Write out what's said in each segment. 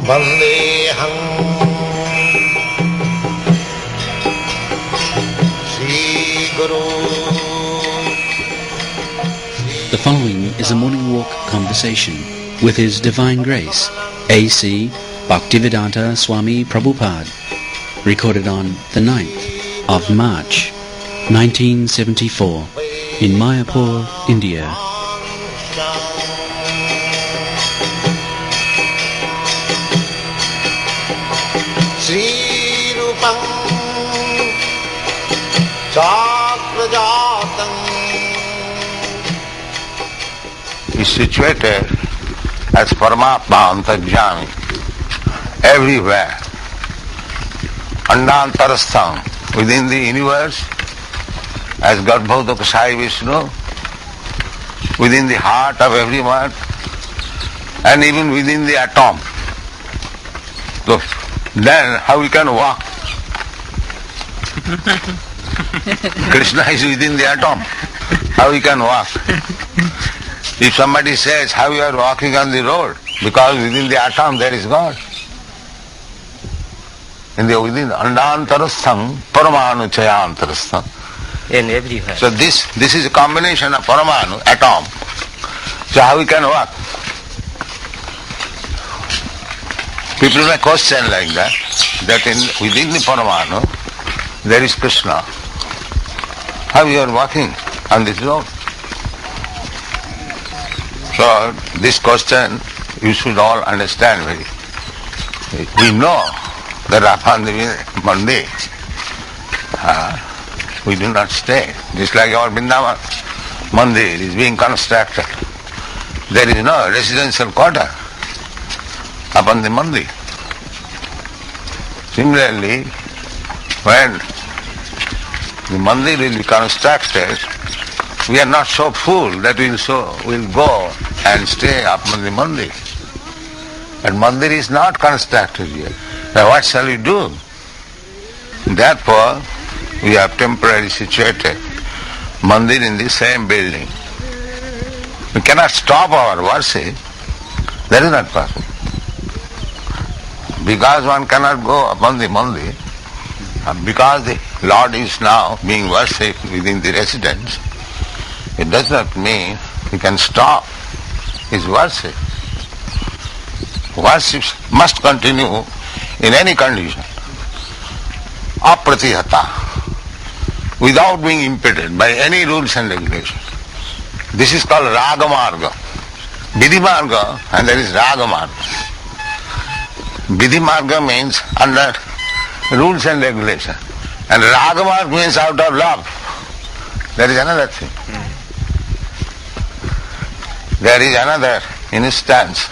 Vandeham Sri Guru. The following is a morning walk conversation with His Divine Grace, A.C. Bhaktivedanta Swami Prabhupada, recorded on the 9th of March, 1974, in Mayapur, India. Sri Rupam Chakrajatam is situated as Paramatma Antarjami everywhere, Andantarastham, within the universe, as Garbhodaka Sai Vishnu, within the heart of everyone, and even within the atom. So then how we can walk? Krishna is within the atom. How we can walk? If somebody says how you are walking on the road, because within the atom there is God. Within Andantarastham, Paramanu Chayantarastham. In everywhere. So this is a combination of Paramanu, atom. So how we can walk? People may question like that within the Paramanu there is Krishna. How you are walking on this road? So this question you should all understand very. We know that upon the Monday we do not stay. Just like our Vrindavan Mandir is being constructed. There is no residential quarter upon the Mandir. Similarly, when the Mandir will be constructed, we are not so full that we'll go and stay upon the Mandir. But Mandir is not constructed yet. Now what shall we do? Therefore, we have temporarily situated Mandir in the same building. We cannot stop our worship. That is not possible. Because one cannot go upon the Mandir, because the Lord is now being worshipped within the residence, it does not mean he can stop his worship. Worship must continue in any condition, apratihata, without being impeded by any rules and regulations. This is called ragamarga. Vidhi marga, and there is ragamarga. Vidhi marga means under rules and regulations, and ragamarga means out of love. There is another thing. There is another instance.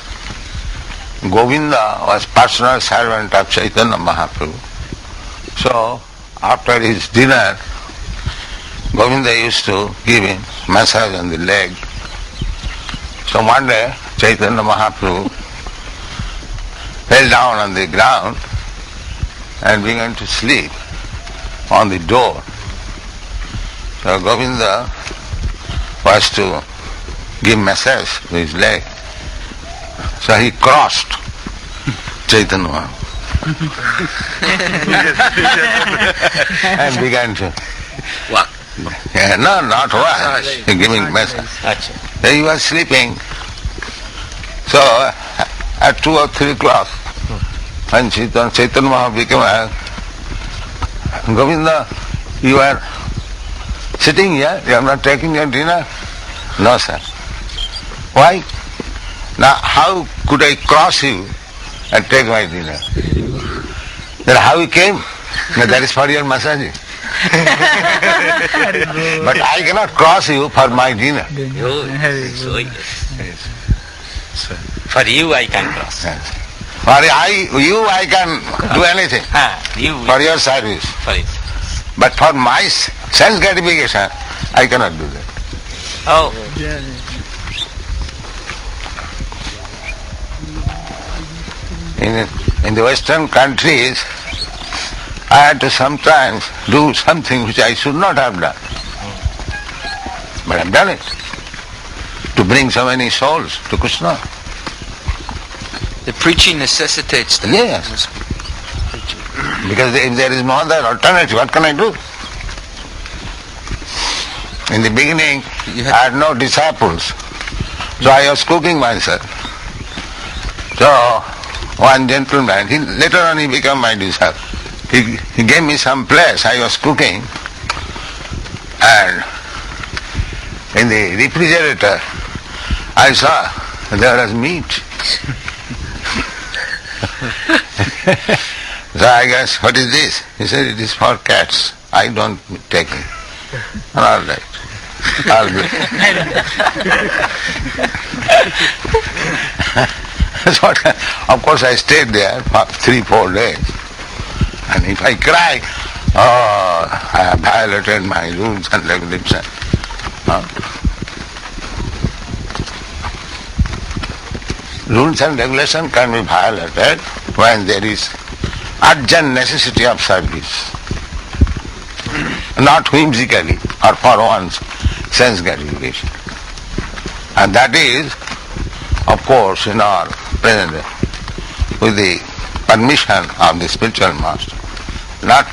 Govinda was personal servant of Chaitanya Mahaprabhu. So, after his dinner, Govinda used to give him massage on the leg. So one day, Chaitanya Mahaprabhu fell down on the ground and began to sleep on the door. So Govinda was to give massage to his leg. So he crossed Chaitanya Mahaprabhu and began to walk. No, not walk. Giving massage. Then he was sleeping. So at 2 or 3 o'clock, when Chaitanya Mahaprabhu became aware, Govinda, you are sitting here, you are not taking your dinner? No, sir. Why? Now, how could I cross you and take my dinner? Then how you came? Now, that is for your massage. But I cannot cross you for my dinner. For you I can cross. Yes. For you I can do anything. For your service. For it. But for my sense gratification, I cannot do that. Oh. In the Western countries, I had to sometimes do something which I should not have done. But I have done it to bring so many souls to Krishna. The preaching necessitates that. Yes. Because if there is no other alternative, what can I do? In the beginning, I had no disciples, so I was cooking myself. So, one gentleman, later on he became my disciple. He gave me some place, I was cooking, and in the refrigerator, I saw there was meat. So I guess, what is this? He said, it is for cats. I don't take it. All right. All good. So, of course I stayed there for 3-4 days. And if I cry, I have violated my rules and regulations. Rules and regulations can be violated when there is urgent necessity of service, not whimsically or for one's sense gratification. And that is, of course, in our present day, with the permission of the spiritual master. Not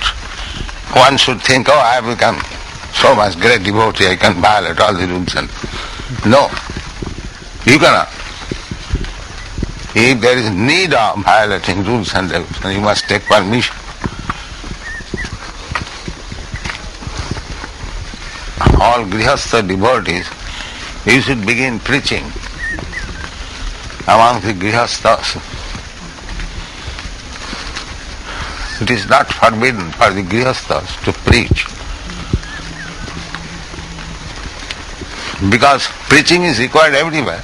one should think, I have become so much great devotee, I can violate all the rules. And no, you cannot. If there is need of violating rules and regulations, you must take permission. All grihastha devotees, you should begin preaching among the grihasthas. It is not forbidden for the grihasthas to preach, because preaching is required everywhere.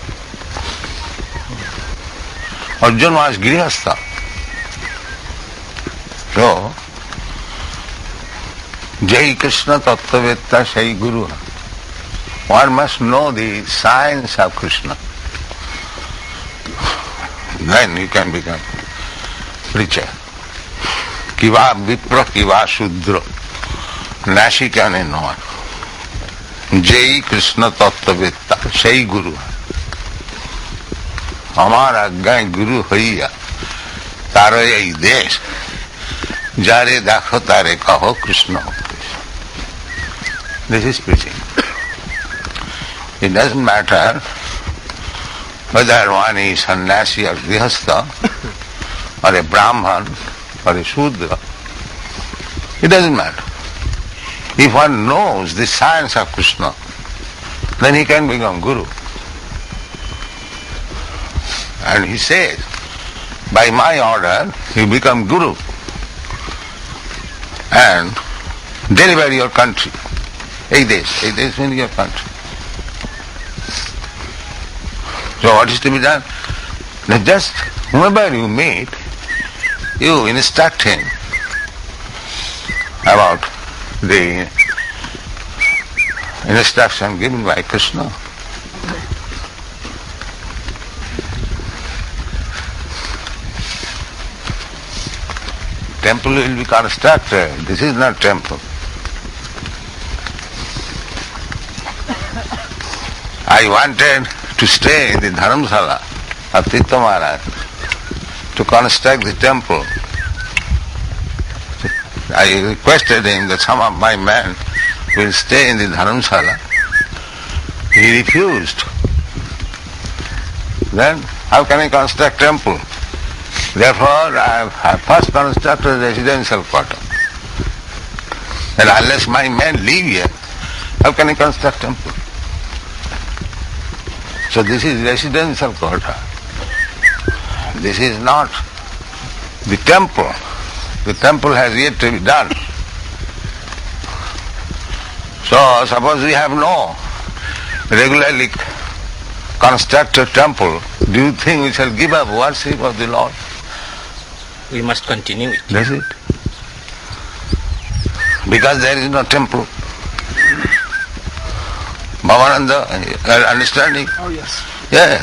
Arjuna was grihastha. So, Jai Krishna Tattvavetta Shai Guru. One must know the science of Krishna. Then you can become preacher. Kiva Vipra Kiva Shudra. Nashikane Noan. Jai Krishna Tattvavetta Shai Guru. আমার আজ্ঞায় গুরু হইয়া তার এই দেশ যারে দেখো তারে কহ Krishna. This is preaching. It doesn't matter whether one is sannyasi or grihastha or a brahman or a shudra. It doesn't matter. If one knows the science of Krishna, then he can become guru. And he says, by my order, you become guru and deliver your country. Ei desh means your country. So what is to be done? Now just whoever you meet, you instruct him about the instruction given by Krishna. Temple will be constructed. This is not temple. I wanted to stay in the Dharamsala of Tirtha Maharaj to construct the temple. I requested him that some of my men will stay in the Dharamsala. He refused. Then how can I construct temple? Therefore, I have first constructed a residential quarter. And unless my men live here, how can I construct temple? So this is residential quarter. This is not the temple. The temple has yet to be done. So suppose we have no regularly constructed temple, do you think we shall give up worship of the Lord? We must continue it. That's it. Because there is no temple. Bhavananda, understanding? Oh yes. Yeah.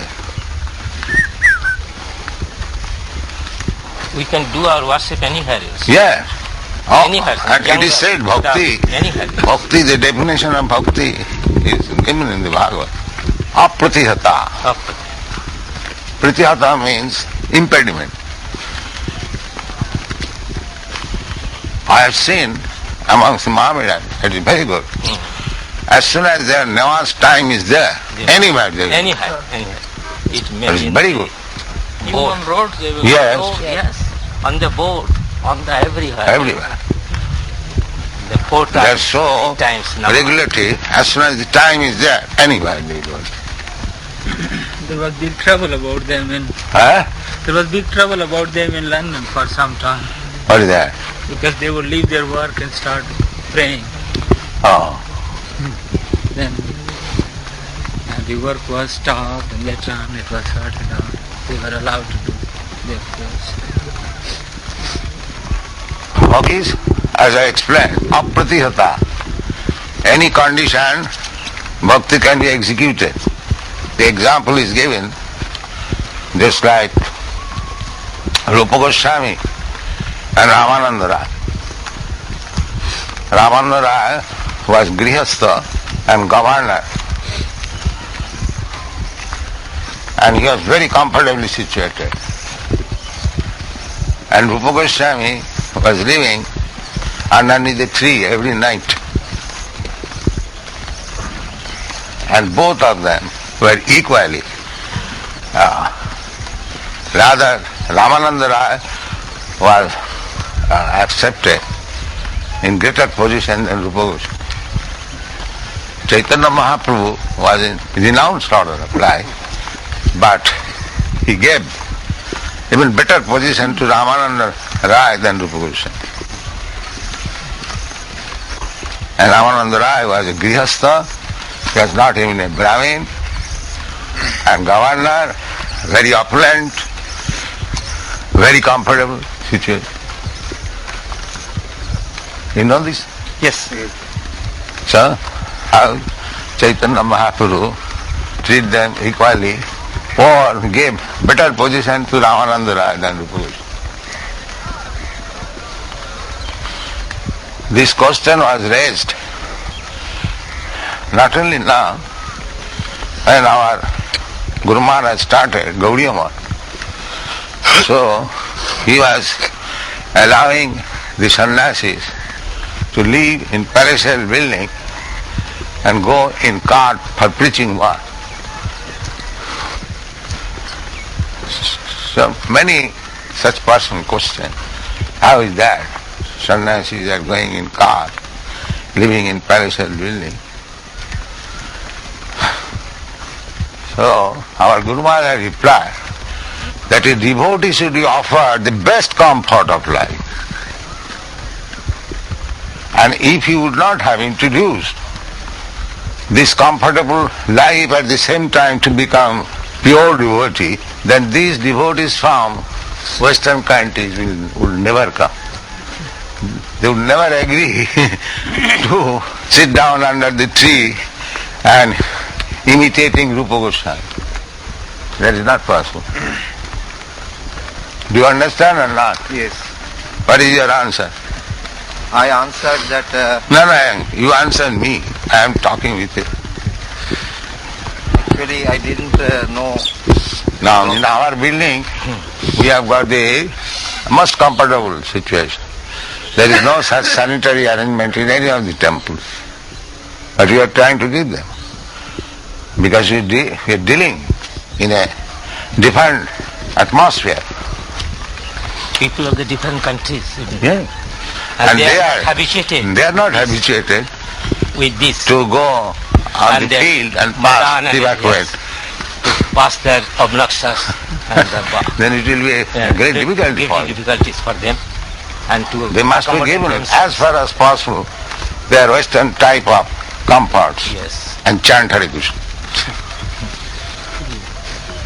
We can do our worship anywhere else. Yeah. Anywhere. And it is said, bhakti. Anywhere. Bhakti, the definition of bhakti is given in the Bhagavad. Apratihata. Pratihata means impediment. I have seen amongst the Mohammedans, it is very good. As soon as their namaz time is there, anywhere they will. Anyhow. It may It is be very good. even on roads they will Yes. go, yes. On the boat, on the everywhere. Everywhere. The 4 They are times, so 8 times now. regularly, as soon as the time is there, anywhere they go. There was big trouble about them in Huh? there was big trouble about them in London for some time What is that? because they would leave their work and start praying. Oh. Then the work was stopped and later on it was sorted out. They were allowed to do their prayers. Hokis, as I explained, apratihata. Any condition, bhakti can be executed. The example is given, just like Rupa Goswami and Ramananda Rai. Ramananda Rai was grihastha and governor, and he was very comfortably situated. And Rupa Goswami was living underneath the tree every night. And both of them were equally. Rather, Ramananda Rai was accepted in greater position than Rupa Goswami. Chaitanya Mahaprabhu was in renounced order of life, but he gave even better position to Ramananda Rai than Rupa Goswami. And Ramananda Rai was a grihastha, he was not even a Brahmin, and governor, very opulent, very comfortable situation. You know this? Yes. So, how Chaitanya Mahaprabhu treat them equally or gave better position to Ramananda Rai than Rupa Goswami. This question was raised not only now, when our Guru Maharaj started Gaudiya Math. So he was allowing the sannyasis to live in palatial building and go in cart for preaching Math. So many such person question, how is that? Sannyasis are going in cart, living in palatial building. So our Guru Maharaj replied that a devotee should be offered the best comfort of life. And if he would not have introduced this comfortable life at the same time to become pure devotee, then these devotees from Western countries will never come. They would never agree to sit down under the tree and imitating Rupa Goswami. That is not possible. Do you understand or not? Yes. What is your answer? I answered that No, you answer me. I am talking with you. actually I didn't know. Now, in our building, we have got the most comfortable situation. There is no such sanitary arrangement in any of the temples. But we are trying to give them. Because we are dealing in a different atmosphere. People of the different countries. Yeah. And they are habituated They are not habituated with this. to go on And the they field and move pass on and the backward. yes, to pass their obnoxious and Then it will be a great difficulty for them. difficulties for them. And to They must be accommodate given themselves. as far as possible their Western type of comforts Yes. and chant Hare Krishna.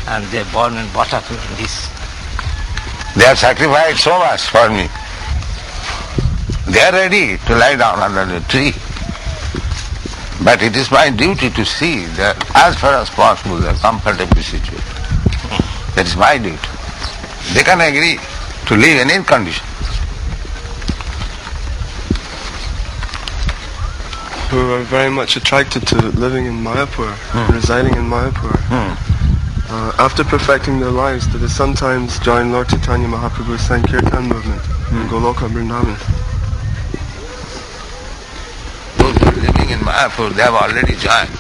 And they are born and brought up in this. They have sacrificed so much for me. They are ready to lie down under the tree. But it is my duty to see that as far as possible they are comfortably situated. That is my duty. They can agree to live in any condition. We were very much attracted to living in Mayapur, residing in Mayapur. After perfecting their lives, do they sometimes join Lord Chaitanya Mahaprabhu's Sankirtan movement in Goloka Vrindavan? Those who are living in Mayapur, they have already joined.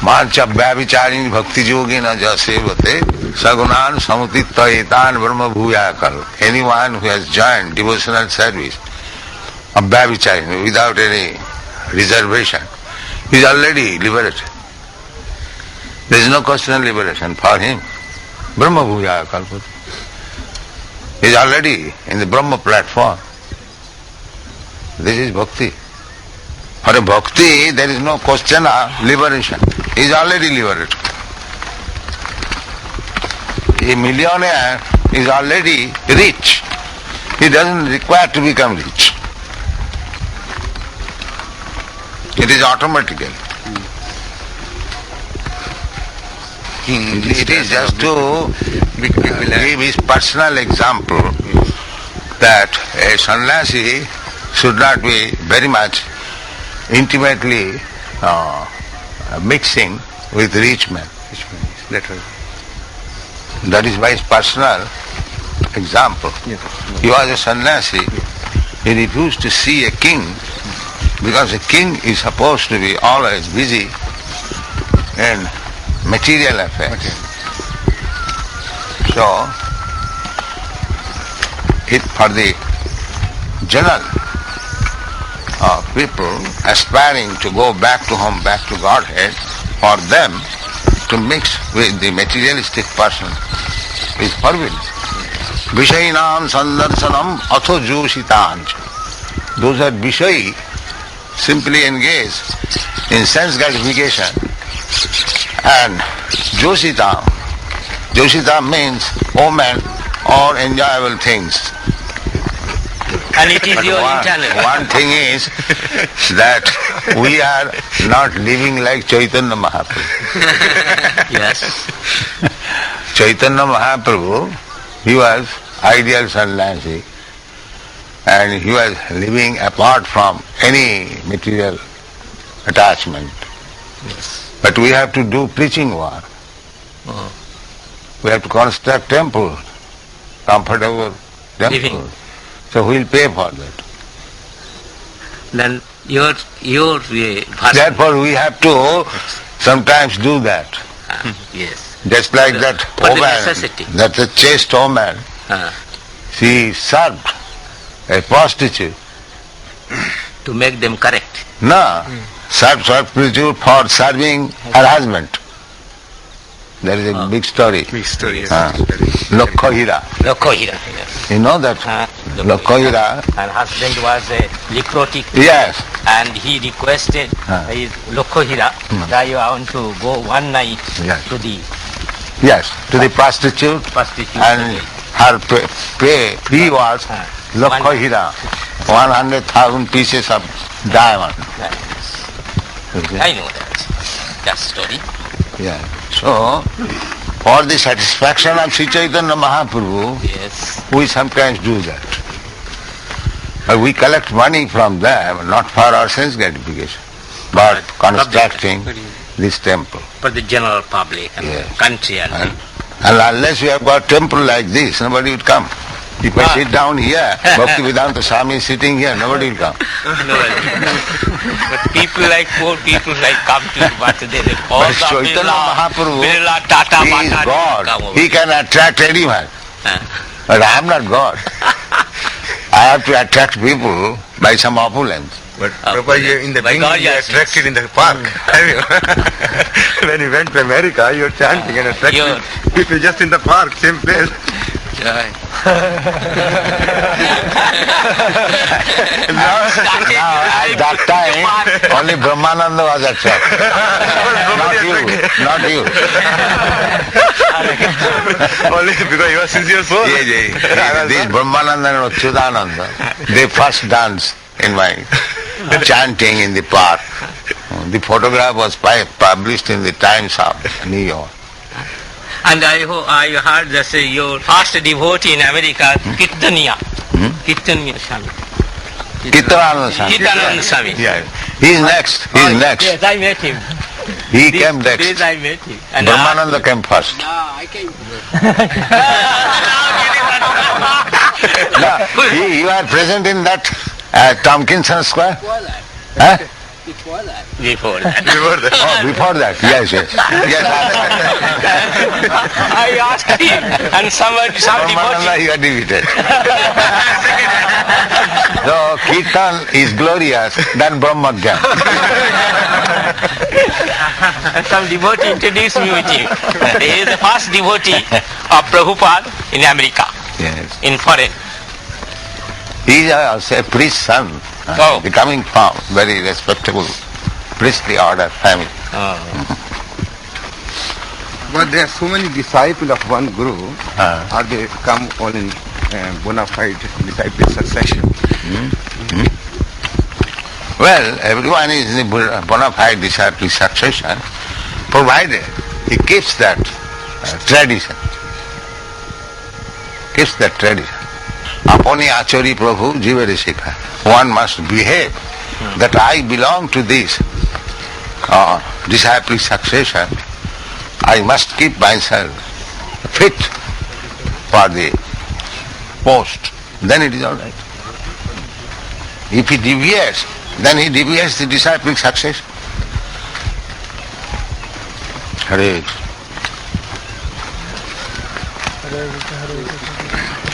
Mancha Bhavicharini Bhakti Yogina Jasevate Sagunan Samutitta Etan Brahma Bhuyakal. Anyone who has joined devotional service of Bhavicharini without any reservation is already liberated. There is no question of liberation for him. Brahma Bhuyakal. He is already in the Brahma platform. This is bhakti. For a bhakti, there is no question of liberation. He is already liberated. A millionaire is already rich. He doesn't require to become rich. It is automatically. It is just to give his personal example that a sannyasi should not be very much intimately mixing with rich men. That is by his personal example. He was a sannyasi. He refused to see a king because a king is supposed to be always busy in material affairs. So, for the general people aspiring to go back to home, back to Godhead, for them to mix with the materialistic person is forbidden. Vishayinam sandarsanam atho joshitanch. Those are Vishayi, simply engaged in sense gratification, and Joshitam. Joshitam means omen or enjoyable things. And it is your internal. One thing is that we are not living like Chaitanya Mahaprabhu. Yes. Chaitanya Mahaprabhu, he was ideal sannyasi, and he was living apart from any material attachment. Yes. But we have to do preaching work. We have to construct temples, comfortable temples. Living. So who will pay for that? Then your Therefore we have to sometimes do that. yes. Just like that For the woman, necessity. that's a chaste woman, she served a prostitute. To make them correct. No, served prostitute for serving her husband. There is a big story. Big story, yes. Lokhohira. Lokhohira. Yes. You know that? Lokhohira. And husband was a leprotic. Yes. And he requested his Lokhohira that you want to go one night to the prostitute. And her fee was Lokhohira, 100,000 pieces of diamond. I know that story. Yeah. So, for the satisfaction of Sri Chaitanya Mahaprabhu, we sometimes do that. But we collect money from them, not for our sense gratification, but constructing this temple. For the general public and country. And unless we have got temple like this, nobody would come. If I sit down here, Bhaktivedanta Swami is sitting here, nobody will come. But people like poor people like come to but they all but Chaitanya Mahaprabhu is God. He can attract anyone. But I am not God. I have to attract people by some opulence. But Prabhupada, in the beginning you attracted in the park. When you went to America, you were chanting and attracting people just in the park, same place. Now, at that time, only Brahmananda was attracted. Not you. Only because you are sincere soul. This Brahmananda and Achyutananda, they first danced in my chanting in the park. The photograph was published in the Times of New York. And I heard that your first devotee in America, Kirtaniya Swami. Kirtananda Swami. Kirtananda Swami. Yeah. He is next. Yes, I met him. He came next. Days I met him. And Brahmananda came first. No, I came. No, you are present in that Tompkinson Square? Before that. Huh? Before that. before that. Oh, before that. Yes. Yes. I asked him, and some Brahmananda, devotee. you are defeated. So Kirtan is glorious than Brahma Gyan. And some devotee introduced me with him. He is the first devotee of Prabhupada in America, Yes. in foreign. He is also a priest's son, Oh. becoming from very respectable priestly order family. But there are so many disciples of one guru, Uh, or they come all in bona fide disciple succession. Well, everyone is in a bona fide disciple succession, provided he keeps that tradition. Keeps that tradition. Apani achari prabhu jivere sikha. One must behave that I belong to this disciple succession. I must keep myself fit for the post. Then it is all right. If he deviates, then he deviates the disciple succession. Hare Krishna.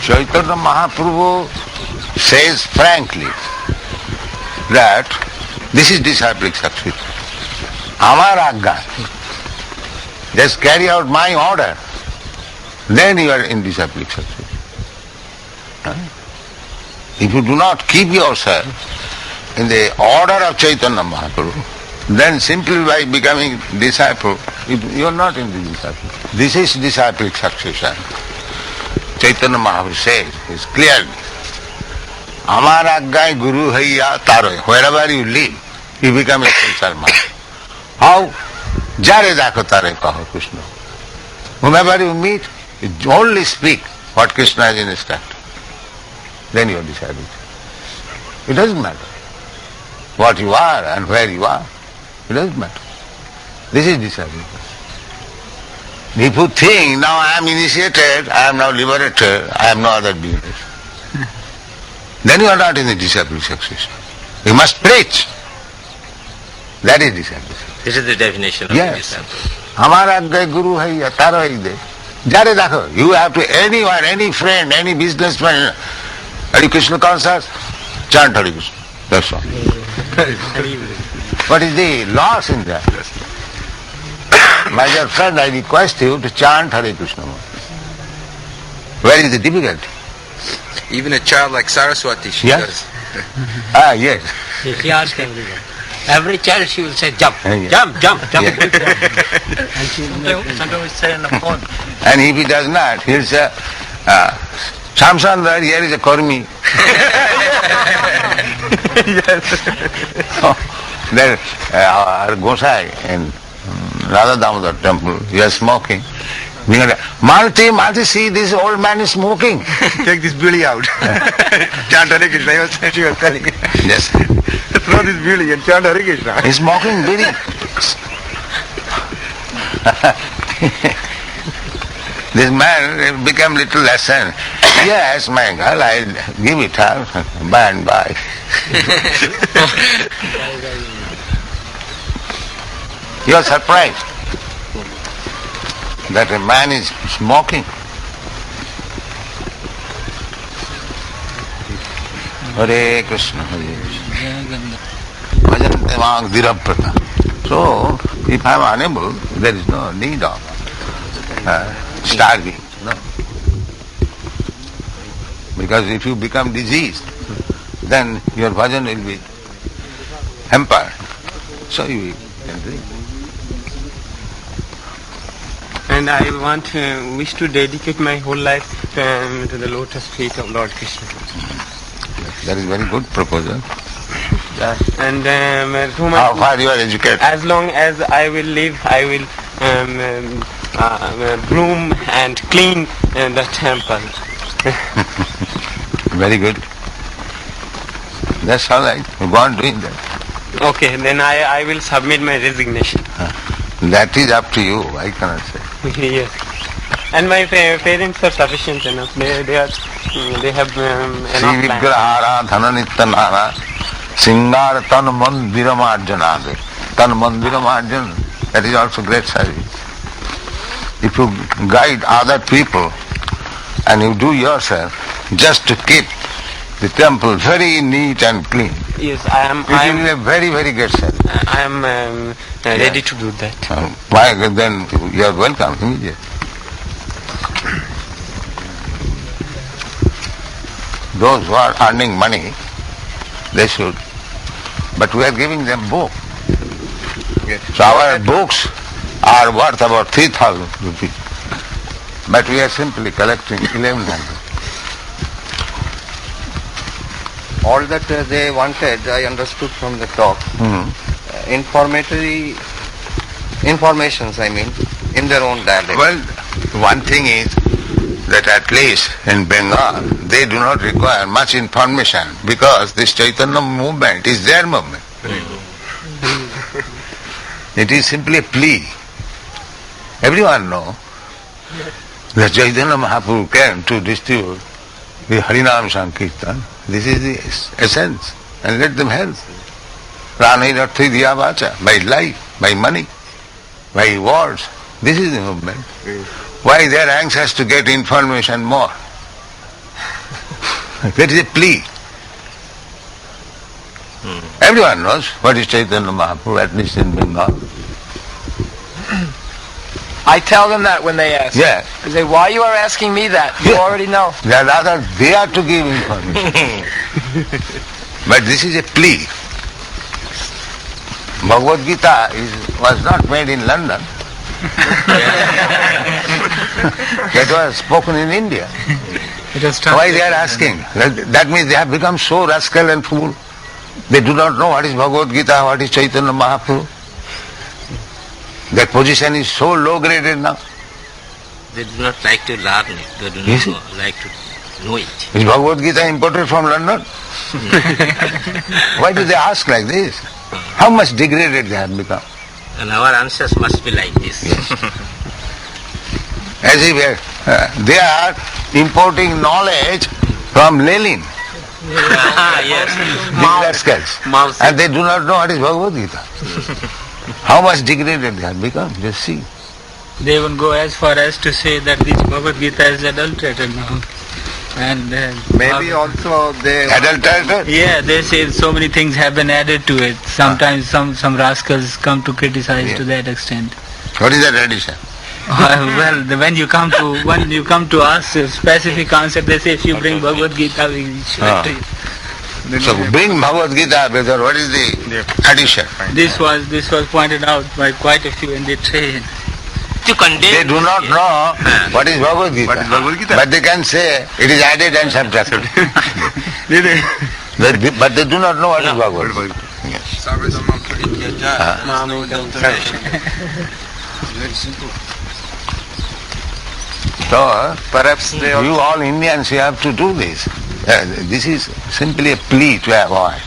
Chaitanya Mahaprabhu says frankly that this is disciplic succession. Amar agga. Just carry out my order. Then you are in disciplic succession. If you do not keep yourself in the order of Chaitanya Mahaprabhu, then simply by becoming disciple, you are not in the disciple. This is disciplic succession. Chaitanya Mahaprabhu says, is clearly, Amar aggai guru haiya taroy. Wherever you live, you become a spiritual master. How? Jare dako tare kaho Krishna. Whomever you meet, you only speak what Krishna has instructed. Then you are disciple. It doesn't matter what you are and where you are. It doesn't matter. This is disciple. If you think, now I am initiated, I am now liberated, I am no other business, then you are not in the disciple succession. You must preach. That is disciple. This is the definition of Yes. disciple. Hamara aggai guru hai taro hai de. Jare dakho. You have to anyone, any friend, any businessman, Hare Krishna concerts, chant Hare Krishna. That's all. What is the loss in that? My dear friend, I request you to chant Hare Krishna. Where is the difficulty? Even a child like Saraswati, she Yes. does. Yes. She asked everyone. Every child she will say, jump, Yeah. jump, jump, jump. Yeah. And she will sometimes say on the phone. And if he does not, he'll say, Shamsandar, here is a Kormi. Then our Gosai in Radha Damodar temple, he was smoking. Malti, see, this old man is smoking. Take this bili out. Chant Hare Krishna. She was telling it. Yes. Throw this bili and chant Hare Krishna. He's smoking bidi. This man became little lesson. Yes, my girl, I'll give it her by and by. You are surprised that a man is smoking. Hare Krishna, Hare Krishna. Bhajante mang dhiraprata. So, if I am unable, there is no need of starving. No. Because if you become diseased, then your bhajan will be hampered. So you can drink. And I wish to dedicate my whole life to the lotus feet of Lord Krishna. That is very good proposal. And through How far you are educated? as long as I will live, I will bloom and clean the temple. Very good. That's all right. Go on doing that. Okay, then I will submit my resignation. That is up to you, I cannot say. Yes. And my parents are sufficient enough. They have enough Sri land. Vigrahara Dhananittanara Singar Tan Mandiram Arjanade. Tan Mandiram Arjan, that is also great service. If you guide other people and you do yourself just to keep the temple very neat and clean, Yes, I am. it will be a very, very great service. I am ready to do that. Why then you are welcome immediately. Those who are earning money, they should. But we are giving them book. So our books are worth about 3,000 rupees. But we are simply collecting 1,100. All that they wanted, I understood from the talk. Informations, I mean, in their own dialect. Well, one thing is that at least in Bengal, they do not require much information because this Chaitanya movement is their movement. It is simply a plea. Everyone knows that Chaitanya Mahaprabhu came to distribute the Harinam Sankirtan. This is the essence, and let them help. Pranirarthi diya vacha, by life, by money, by words. This is the movement. Why they are anxious to get information more? That is a plea. Everyone knows what is Chaitanya Mahaprabhu, at least in Bengal. I tell them that when they ask. Yeah. I say, why you are asking me that? You already know. They are rather there to give information. But this is a plea. Bhagavad Gita was not made in London. That was spoken in India. Why they are asking? That means they have become so rascal and fool. They do not know what is Bhagavad Gita, what is Chaitanya Mahaprabhu. Their position is so low graded now. They do not like to learn it. They do Yes. not like to know it. Is Bhagavad Gita imported from London? Why do they ask like this? How much degraded they have become? And our answers must be like this. As if they are importing knowledge from Lenin. Yes. These rascals. And they do not know what is Bhagavad Gita. How much degraded they have become, just see. They even go as far as to say that this Bhagavad Gita is adulterated now. And Maybe also they... Adulterated? yeah, they say so many things have been added to it. Sometimes some rascals come to criticize to that extent. What is that addition? Well, when you come to ask a specific answer, they say if you bring Bhagavad Gita, we show it to you. So bring Bhagavad Gita, brother, what is the addition? This was pointed out by quite a few in the train. To condemn. They do not know what is Bhagavad Gita. But they can say it is added and subtracted. But they do not know what is Bhagavad Gita. Yes. Very simple. So, Perhaps they you all Indians, you have to do this. This is simply a plea to avoid.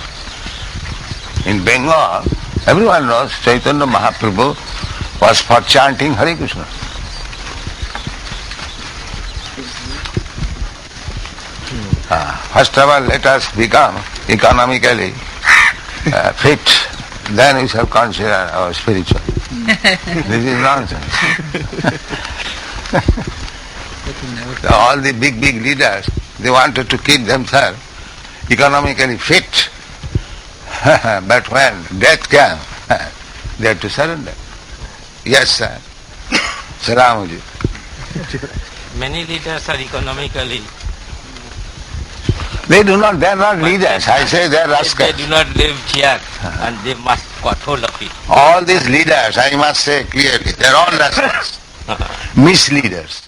In Bengal, everyone knows Chaitanya Mahaprabhu was for chanting Hare Krishna. First of all, let us become economically fit. Then we shall consider our spiritual. This is nonsense. All the big leaders, they wanted to keep themselves economically fit. But when death came, they had to surrender. Yes, sir. Saramuji. Many leaders are economically. They are not leaders. I say they are rascals. They do not live here and they must got hold of it. All these leaders, I must say clearly, they are all rascals. Misleaders.